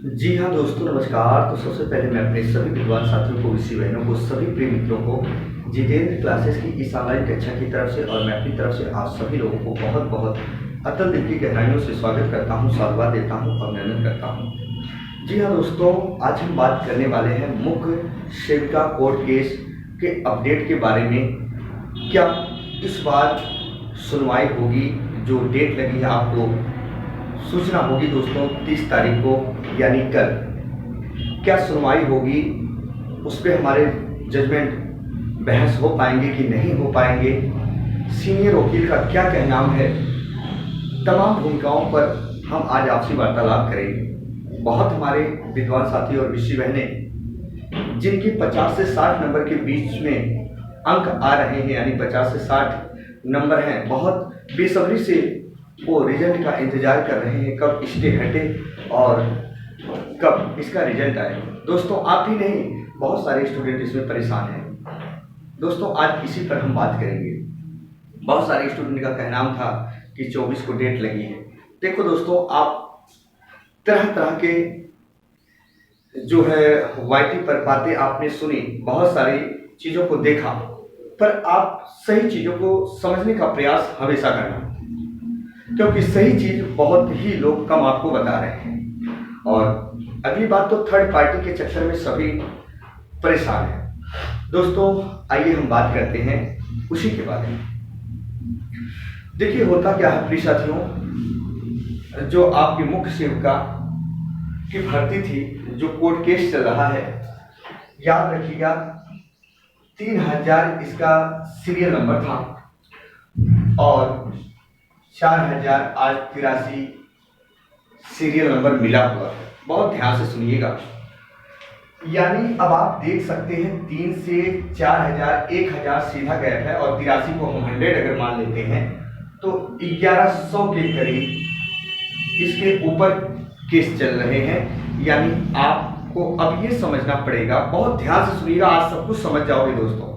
जी हाँ दोस्तों, नमस्कार। तो सबसे पहले मैं अपने सभी विद्वान साथियों को, विषय बहनों को, सभी प्रिय मित्रों को जितेंद्र क्लासेस की इस ऑनलाइन कक्षा की तरफ से और मैं अपनी तरफ से आप सभी लोगों को बहुत बहुत अतल दिल की गहराइयों से स्वागत करता हूँ, साधुवाद देता हूँ, अभिनंदन करता हूँ। जी हाँ दोस्तों, आज हम बात करने वाले हैं मुख्य सेविका कोर्ट केस के अपडेट के बारे में। क्या इस बार सुनवाई होगी? जो डेट लगी है आपको सूचना होगी दोस्तों 30 तारीख को, यानी कल। क्या सुनवाई होगी? उस पर हमारे जजमेंट बहस हो पाएंगे कि नहीं हो पाएंगे? सीनियर वकील का क्या कहना है? तमाम भूमिकाओं पर हम आज आपसी वार्तालाप करेंगे। बहुत हमारे विद्वान साथी और विषय बहनें जिनके 50 से 60 नंबर के बीच में अंक आ रहे हैं, यानी 50 से 60 नंबर हैं, बहुत बेसब्री से वो रिजल्ट का इंतजार कर रहे हैं कब स्टे हटे और कब इसका रिजल्ट आए। दोस्तों, आप ही नहीं, बहुत सारे स्टूडेंट इसमें परेशान हैं। दोस्तों, आज इसी पर हम बात करेंगे। बहुत सारे स्टूडेंट का कहना था कि 24 को डेट लगी है। देखो दोस्तों, आप तरह तरह के जो है वाईटी पर बातें आपने सुनी, बहुत सारी चीज़ों को देखा, पर आप सही चीज़ों को समझने का प्रयास हमेशा करना, क्योंकि सही चीज बहुत ही लोग कम आपको बता रहे हैं। और अगली बात तो थर्ड पार्टी के चक्कर में सभी परेशान हैं। दोस्तों, आइए हम बात करते हैं उसी के बारे में। देखिए, होता क्या है प्रिय साथियों, जो आपकी मुख्य सेविका की भर्ती थी, जो कोर्ट केस चल रहा है, याद रखिएगा 3000 इसका सीरियल नंबर था और 4083 सीरियल नंबर मिला हुआ है। बहुत ध्यान से सुनिएगा। यानी अब आप देख सकते हैं 3 से 4000 1000 सीधा गैप है और 83 को हम 100 अगर मान लेते हैं तो 1100 के करीब इसके ऊपर केस चल रहे हैं। यानी आपको अब ये समझना पड़ेगा, बहुत ध्यान से सुनिएगा, आज सब कुछ समझ जाओगे दोस्तों,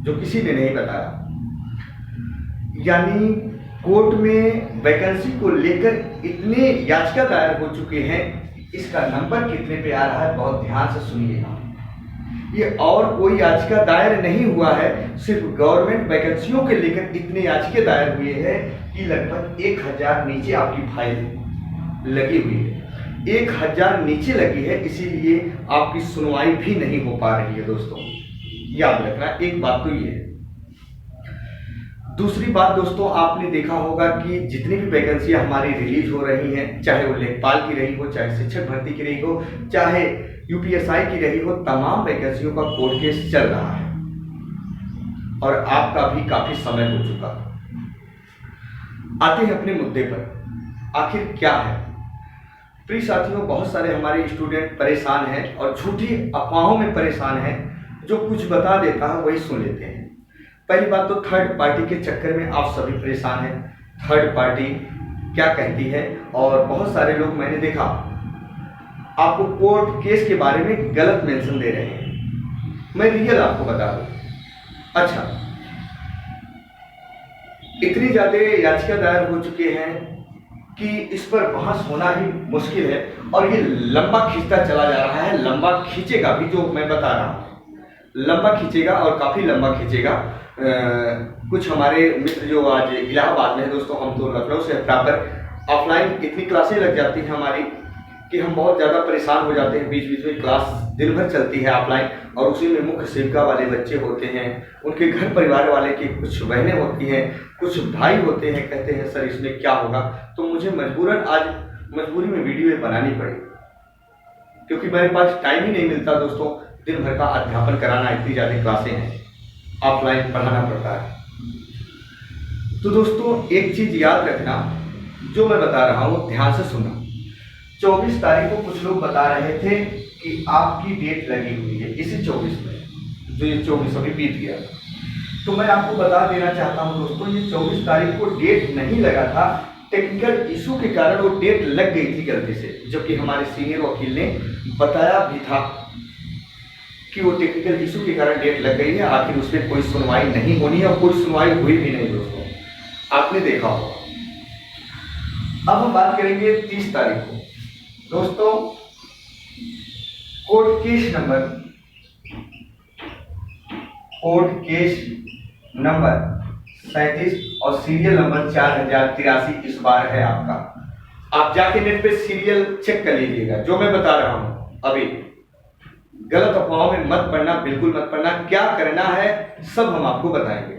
जो किसी ने नहीं बताया। यानी कोर्ट में वैकेंसी को लेकर इतने याचिका दायर हो चुके हैं, इसका नंबर कितने पे आ रहा है बहुत ध्यान से सुनिएगा। ये और कोई याचिका दायर नहीं हुआ है, सिर्फ गवर्नमेंट वैकेंसियों के लेकर इतने याचिका दायर हुए हैं कि लगभग 1000 नीचे आपकी फाइल लगी हुई है। 1000 नीचे लगी है, इसीलिए आपकी सुनवाई भी नहीं हो पा रही है। दोस्तों, याद रखना, एक बात तो ये है। दूसरी बात दोस्तों, आपने देखा होगा कि जितनी भी वैकेंसियां हमारी रिलीज हो रही हैं, चाहे वो लेखपाल की रही हो, चाहे शिक्षक भर्ती की रही हो, चाहे यूपीएसआई की रही हो, तमाम वैकेंसियों का कोर्ट केस चल रहा है और आपका भी काफी समय हो चुका। आते हैं अपने मुद्दे पर, आखिर क्या है। प्रिय साथियों, बहुत सारे हमारे स्टूडेंट परेशान हैं और झूठी अफवाहों में परेशान हैं। जो कुछ बता देता है वही सुन लेते हैं। पहली बात तो थर्ड पार्टी के चक्कर में आप सभी परेशान हैं। थर्ड पार्टी क्या कहती है, और बहुत सारे लोग मैंने देखा आपको कोर्ट केस के बारे में गलत मेंशन दे रहे हैं। मैं रियल आपको बता दूं। अच्छा, इतनी ज्यादा याचिका दायर हो चुके हैं कि इस पर बहस होना ही मुश्किल है और ये लंबा खींचता चला जा रहा है। लंबा खींचेगा भी, जो मैं बता रहा हूं, लंबा खींचेगा और काफी लंबा खींचेगा। कुछ हमारे मित्र जो आज इलाहाबाद में है, दोस्तों हम तो लखनऊ से प्रॉपर, ऑफलाइन इतनी क्लासें लग जाती हैं हमारी कि हम बहुत ज़्यादा परेशान हो जाते हैं। बीच बीच में क्लास दिन भर चलती है ऑफलाइन और उसी में मुख्य सेविका वाले बच्चे होते हैं, उनके घर परिवार वाले की कुछ बहनें होती हैं, कुछ भाई होते हैं, कहते हैं सर इसमें क्या होगा। तो मुझे मजबूरन आज मजबूरी में वीडियो बनानी पड़ी, क्योंकि मेरे पास टाइम ही नहीं मिलता दोस्तों दिन भर का अध्यापन कराना, इतनी ज़्यादा क्लासें हैं, ऑफलाइन पढ़ाना पड़ता है। तो दोस्तों, एक चीज याद रखना, जो मैं बता रहा हूं ध्यान से सुनना। 24 तारीख को कुछ लोग बता रहे थे कि आपकी डेट लगी हुई है इसी 24 में, जो ये 24 अभी बीत गया। तो मैं आपको बता देना चाहता हूं दोस्तों, ये 24 तारीख को डेट नहीं लगा था, टेक्निकल इशू के कारण वो डेट लग गई थी गलती से, जो कि हमारे सीनियर वकील ने बताया भी था कि वो टेक्निकल इशू के कारण डेट लग गई है। आखिर उस पर कोई सुनवाई नहीं होनी है और कोई सुनवाई हुई भी नहीं दोस्तों, आपने देखा होगा। अब हम बात करेंगे 30 तारीख को। दोस्तों, कोड केस नंबर 37 और सीरियल नंबर 4083 इस बार है आपका। आप जाके नेट पे सीरियल चेक कर लीजिएगा। जो मैं बता रहा हूं अभी, गलत अफवाहों में मत पड़ना, बिल्कुल मत पड़ना। क्या करना है सब हम आपको बताएंगे।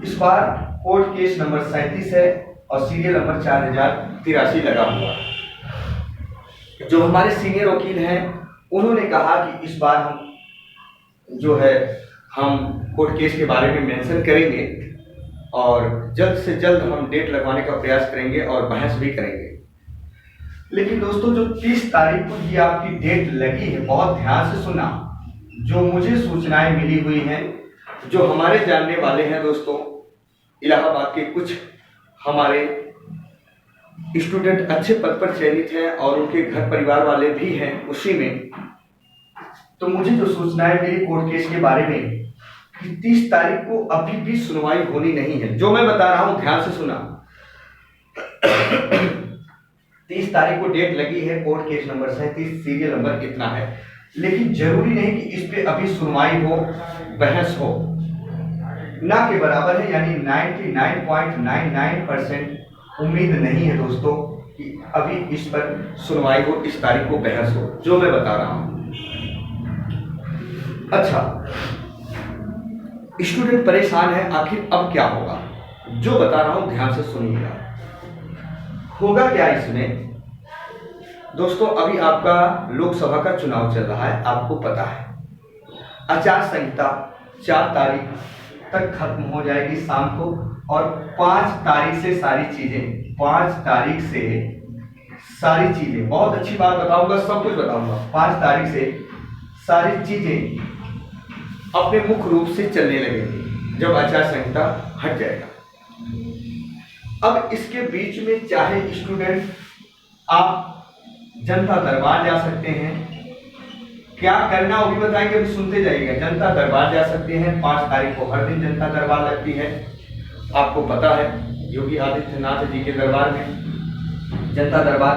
इस बार कोर्ट केस नंबर 37 है और सीरियल नंबर 4083 लगा हुआ। जो हमारे सीनियर वकील हैं उन्होंने कहा कि इस बार हम कोर्ट केस के बारे में मेंशन करेंगे और जल्द से जल्द हम डेट लगवाने का प्रयास करेंगे और बहस भी करेंगे। लेकिन दोस्तों, जो 30 तारीख को ये आपकी डेट लगी है, बहुत ध्यान से सुना। जो मुझे सूचनाएं मिली हुई हैं, जो हमारे जानने वाले हैं दोस्तों, इलाहाबाद के कुछ हमारे स्टूडेंट अच्छे पद पर चयनित हैं और उनके घर परिवार वाले भी हैं उसी में। तो मुझे जो सूचनाएं मिली कोर्ट केस के बारे में कि 30 तारीख को अभी भी सुनवाई होनी नहीं है। जो मैं बता रहा हूं ध्यान से सुना। 30 तारीख को डेट लगी है, court case number 37, serial number इतना है। लेकिन जरूरी नहीं कि इस पे अभी सुनवाई हो, बहस हो। ना के बराबर है, यानी 99.99% उम्मीद नहीं है दोस्तों कि अभी इस पर सुनवाई हो, इस तारीख को बहस हो, जो मैं बता रहा हूं। अच्छा, स्टूडेंट परेशान है, आखिर अब क्या होगा? जो बता रहा हूं ध्यान से सुनिएगा। होगा क्या इसमें दोस्तों? अभी आपका लोकसभा का चुनाव चल रहा है, आपको पता है। आचार संहिता 4 तारीख तक खत्म हो जाएगी शाम को, और 5 तारीख से सारी चीजें, 5 तारीख से सारी चीजें, बहुत अच्छी बात बताऊंगा, सब कुछ बताऊंगा। 5 तारीख से सारी चीजें अपने मुख्य रूप से चलने लगेंगी जब आचार संहिता हट जाएगा। अब इसके बीच में चाहे स्टूडेंट आप जनता दरबार जा सकते हैं, क्या करना वो भी बताएंगे, अभी सुनते जाइएगा। जनता दरबार जा सकते हैं, 5 तारीख को हर दिन जनता दरबार लगती है, आपको पता है। योगी आदित्यनाथ जी के दरबार में जनता दरबार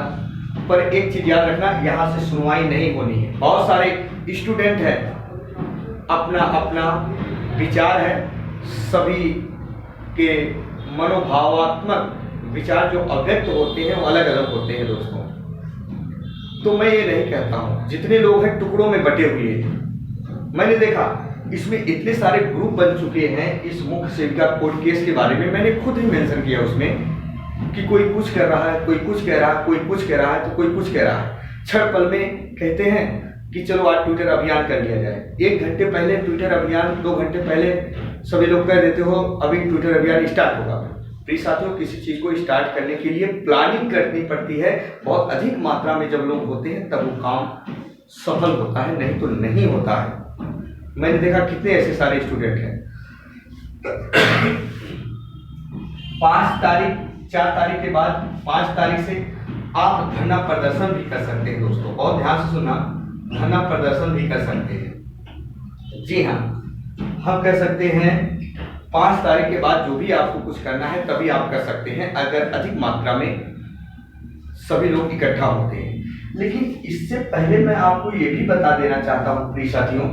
पर एक चीज याद रखना, यहाँ से सुनवाई नहीं होनी है। बहुत सारे स्टूडेंट हैं, अपना अपना विचार है, सभी के मनोभावात्मक विचार जो अव्यक्त होते हैं वो अलग अलग होते हैं दोस्तों। तो मैं ये नहीं कहता हूं, जितने लोग हैं टुकड़ों में बटे हुए हैं। मैंने देखा इसमें इतने सारे ग्रुप बन चुके हैं। इस मुख्य सेविका कोर्ट केस के बारे में मैंने खुद ही मेंशन किया उसमें कि कोई कुछ कर रहा है, कोई कुछ कह रहा है, कोई कुछ कह रहा है, तो कोई कुछ कह रहा है। क्षण पल में कहते हैं कि चलो आज ट्विटर अभियान कर लिया जाए। 1 घंटे पहले ट्विटर अभियान, 2 घंटे पहले सभी लोग कह देते हो अभी ट्विटर अभियान स्टार्ट होगा। प्रिय साथियों, किसी चीज को स्टार्ट करने के लिए प्लानिंग करनी पड़ती है। बहुत अधिक मात्रा में जब लोग होते हैं तब वो काम सफल होता है, नहीं तो नहीं होता है। मैंने देखा कितने ऐसे सारे स्टूडेंट हैं। 5 तारीख, 4 तारीख के बाद 5 तारीख से आप धरना प्रदर्शन भी कर सकते हैं दोस्तों। बहुत ध्यान से सुनना, धरना प्रदर्शन भी कर सकते हैं। जी हाँ, हम कर सकते हैं। 5 तारीख के बाद जो भी आपको कुछ करना है तभी आप कर सकते हैं, अगर अधिक मात्रा में सभी लोग इकट्ठा होते हैं। लेकिन इससे पहले मैं आपको ये भी बता देना चाहता हूं प्रिय साथियों,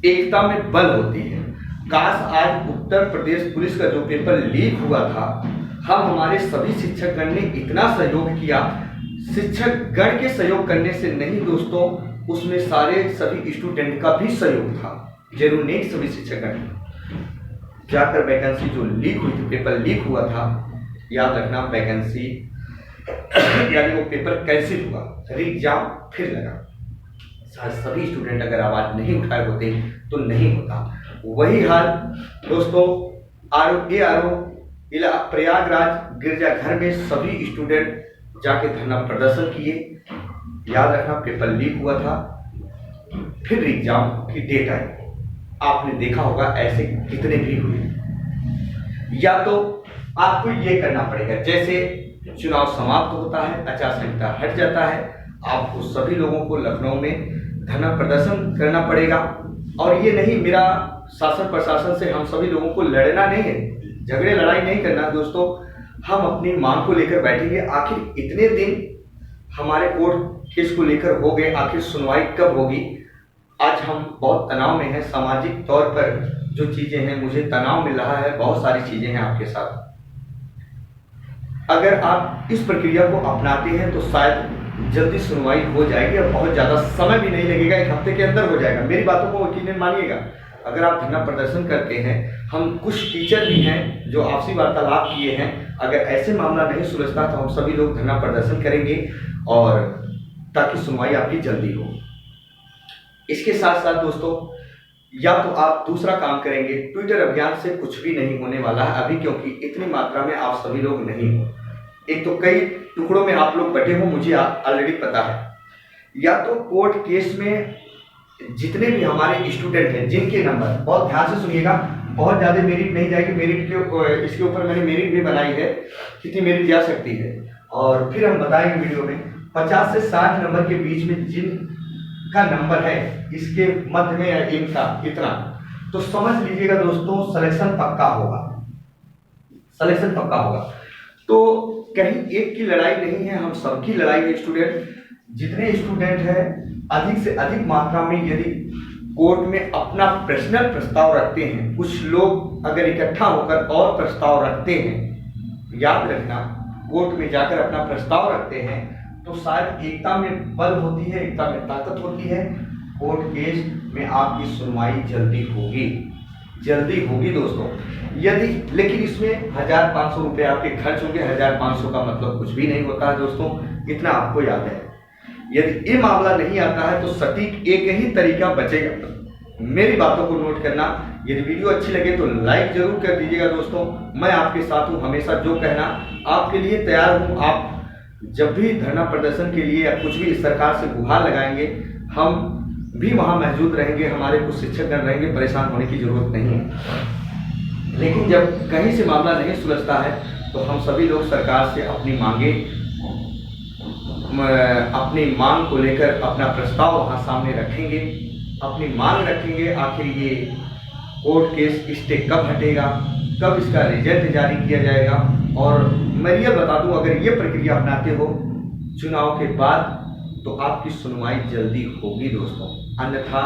एकता में बल होती है। काश आज उत्तर प्रदेश पुलिस का जो पेपर लीक हुआ था, हम हमारे सभी शिक्षकगण ने इतना सहयोग किया। शिक्षक गण के सहयोग करने से नहीं दोस्तों, उसमें सारे सभी स्टूडेंट का भी सहयोग था। जरूर नहीं सभी शिक्षकगण जाकर वैकेंसी जो लीक हुई थी, पेपर लीक हुआ था, याद रखना वैकेंसी यानी वो पेपर कैंसिल हुआ, एग्जाम फिर लगा। सभी स्टूडेंट अगर आवाज नहीं उठाए होते तो नहीं होता। वही हाल दोस्तों आरओ प्रयागराज गिरजाघर में सभी स्टूडेंट जाके धरना प्रदर्शन किए। याद रखना पेपर लीक हुआ था, फिर एग्जाम की डेट आई। आपने देखा होगा ऐसे कितने भी हुए। या तो आपको ये करना पड़ेगा, जैसे चुनाव समाप्त होता है, आचार संहिता हट जाता है, आपको सभी लोगों को लखनऊ में धरना प्रदर्शन करना पड़ेगा। और ये नहीं, मेरा शासन प्रशासन से हम सभी लोगों को लड़ना नहीं है, झगड़े लड़ाई नहीं करना दोस्तों। हम अपनी मांग को लेकर बैठेंगे। आखिर इतने दिन हमारे कोर्ट केस को लेकर हो गए, आखिर सुनवाई कब होगी। आज हम बहुत तनाव में हैं, सामाजिक तौर पर जो चीजें हैं मुझे तनाव मिल रहा है, बहुत सारी चीजें हैं आपके साथ। अगर आप इस प्रक्रिया को अपनाते हैं तो शायद जल्दी सुनवाई हो जाएगी और बहुत ज़्यादा समय भी नहीं लगेगा, 1 हफ्ते के अंदर हो जाएगा। मेरी बातों को यकीन मानिएगा। अगर आप धरना प्रदर्शन करते हैं, हम कुछ टीचर भी हैं जो आपसी वार्तालाप किए हैं, अगर ऐसे मामला नहीं सुलझता तो हम सभी लोग धरना प्रदर्शन करेंगे और ताकि सुनवाई आपकी जल्दी हो। इसके साथ साथ दोस्तों, या तो आप दूसरा काम करेंगे, ट्विटर अभियान से कुछ भी नहीं होने वाला है अभी, क्योंकि इतनी मात्रा में आप सभी लोग नहीं हो। एक तो कई टुकड़ों में आप लोग बटे हो, मुझे ऑलरेडी पता है। या तो कोर्ट केस में जितने भी हमारे स्टूडेंट हैं जिनके नंबर, बहुत ध्यान से सुनिएगा, बहुत ज़्यादा मेरिट नहीं जाएगी। मेरिट के इसके ऊपर मैंने मेरिट भी बनाई है, कितनी मेरिट जा सकती है, और फिर हम बताएंगे वीडियो में। 50 से 60 नंबर के बीच में जिन का नंबर है, इसके मध्य में या इनका इतना, तो समझ लीजिएगा दोस्तों सिलेक्शन पक्का होगा, सिलेक्शन पक्का होगा। तो कहीं एक की लड़ाई नहीं है, हम सबकी लड़ाई है। स्टूडेंट, जितने स्टूडेंट हैं अधिक से अधिक मात्रा में यदि कोर्ट में अपना पर्सनल प्रस्ताव रखते हैं, कुछ लोग अगर इकट्ठा होकर और प्रस्ताव रखते हैं, याद रखना, कोर्ट में जाकर अपना प्रस्ताव रखते हैं तो शायद एकता में बल होती है, एकता में ताकत होती है। कोर्ट केस में आपकी सुनवाई जल्दी होगी, जल्दी होगी दोस्तों। यदि लेकिन इसमें 1500 रुपये आपके खर्च होंगे। 1500 का मतलब कुछ भी नहीं होता है दोस्तों, इतना आपको याद है। यदि ये मामला नहीं आता है तो सटीक एक ही तरीका बचेगा। मेरी बातों को नोट करना। यदि वीडियो अच्छी लगे तो लाइक जरूर कर दीजिएगा दोस्तों। मैं आपके साथ हूँ, हमेशा जो कहना आपके लिए तैयार हूँ। आप जब भी धरना प्रदर्शन के लिए या कुछ भी सरकार से गुहार लगाएंगे, हम भी वहां मौजूद रहेंगे, हमारे कुछ शिक्षकगण रहेंगे, परेशान होने की जरूरत नहीं है। लेकिन जब कहीं से मामला नहीं सुलझता है तो हम सभी लोग सरकार से अपनी मांग को लेकर अपना प्रस्ताव वहां सामने रखेंगे, अपनी मांग रखेंगे। आखिर ये कोर्ट केस स्टे कब हटेगा, कब इसका रिजल्ट जारी किया जाएगा। और मैं ये बता दूं, अगर ये प्रक्रिया अपनाते हो चुनाव के बाद तो आपकी सुनवाई जल्दी होगी दोस्तों। अन्यथा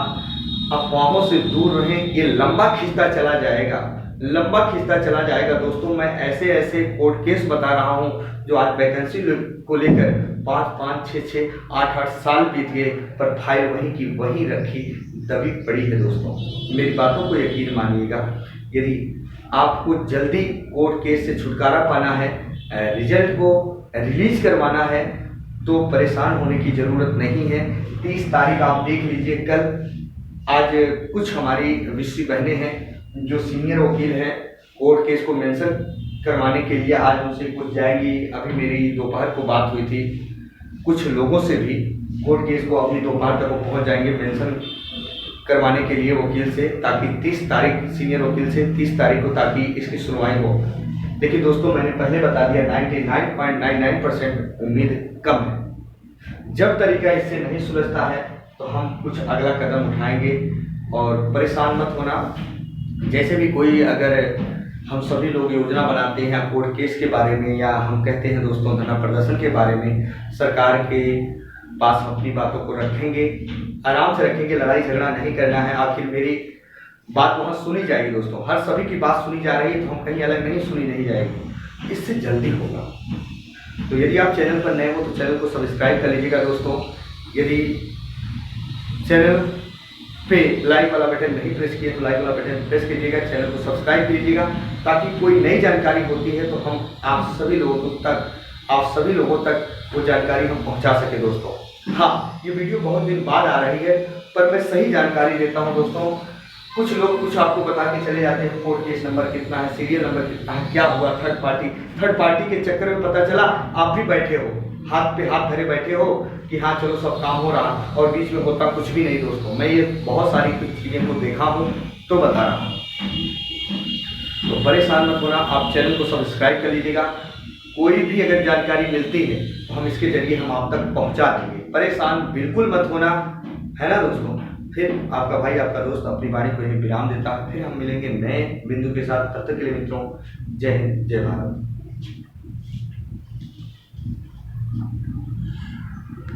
अफवाहों से दूर रहें, ये लंबा खिंचता चला जाएगा, लंबा खिंचता चला जाएगा दोस्तों। मैं ऐसे ऐसे कोर्ट केस बता रहा हूं जो आज वैकेंसी को लेकर 5-5, 6-6, 8-8 साल बीत गए, पर फाइल वहीं की वहीं रखी दबी पड़ी है दोस्तों। मेरी बातों को यकीन मानिएगा। यदि आपको जल्दी कोर्ट केस से छुटकारा पाना है, रिजल्ट को रिलीज करवाना है, तो परेशान होने की जरूरत नहीं है। 30 तारीख आप देख लीजिए, कल आज कुछ हमारी विश्वी बहनें हैं जो सीनियर वकील हैं, कोर्ट केस को मेंशन करवाने के लिए आज उनसे कुछ जाएंगी। अभी मेरी दोपहर को बात हुई थी कुछ लोगों से भी, कोर्ट केस को अपनी दोपहर तक वो पहुँच जाएंगे मेंशन करवाने के लिए वकील से, ताकि 30 तारीख सीनियर वकील से 30 तारीख को ताकि इसकी सुनवाई हो। देखिए दोस्तों, मैंने पहले बता दिया 99.99% उम्मीद कम है। जब तरीका इससे नहीं सुलझता है तो हम कुछ अगला कदम उठाएंगे। और परेशान मत होना, जैसे भी कोई अगर हम सभी लोग योजना बनाते हैं कोर्ट केस के बारे में, या हम कहते हैं दोस्तों धरना प्रदर्शन के बारे में, सरकार के पास अपनी बातों को रखेंगे, आराम से रखेंगे, लड़ाई झगड़ा नहीं करना है। आखिर मेरी बात वहाँ सुनी जाएगी दोस्तों, हर सभी की बात सुनी जा रही है, तो हम कहीं अलग नहीं सुनी नहीं जाएगी, इससे जल्दी होगा। तो यदि आप चैनल पर नए हो तो चैनल को सब्सक्राइब कर लीजिएगा दोस्तों। यदि चैनल पे लाइक वाला बटन नहीं प्रेस किए तो लाइक वाला बटन प्रेस कीजिएगा, चैनल को सब्सक्राइब कीजिएगा, ताकि कोई नई जानकारी होती है तो हम आप सभी लोगों तक वो जानकारी हम पहुंचा सके दोस्तों। हाँ, ये वीडियो बहुत दिन बाद आ रही है, पर मैं सही जानकारी देता हूं दोस्तों। कुछ लोग कुछ आपको बता के चले जाते हैं कोर्ट केस नंबर कितना है, सीरियल नंबर कितना है, क्या हुआ, थर्ड पार्टी के चक्कर में पता चला आप भी बैठे हो, हाथ पे हाथ धरे बैठे हो कि हाँ चलो सब काम हो रहा, और बीच में होता कुछ भी नहीं दोस्तों। मैं ये बहुत सारी चीज़ें को देखा हूँ तो बता रहा हूँ। तो परेशान मत होना, आप चैनल को सब्सक्राइब कर लीजिएगा। कोई भी अगर जानकारी मिलती है तो हम इसके जरिए हम आप तक पहुँचा देंगे। परेशान बिल्कुल मत होना, है ना दोस्तों। फिर आपका भाई आपका दोस्त अपनी वाणी को यही विराम देता है। फिर हम मिलेंगे नए बिंदु के साथ। तब तक के लिए मित्रों, जय हिंद, जय भारत।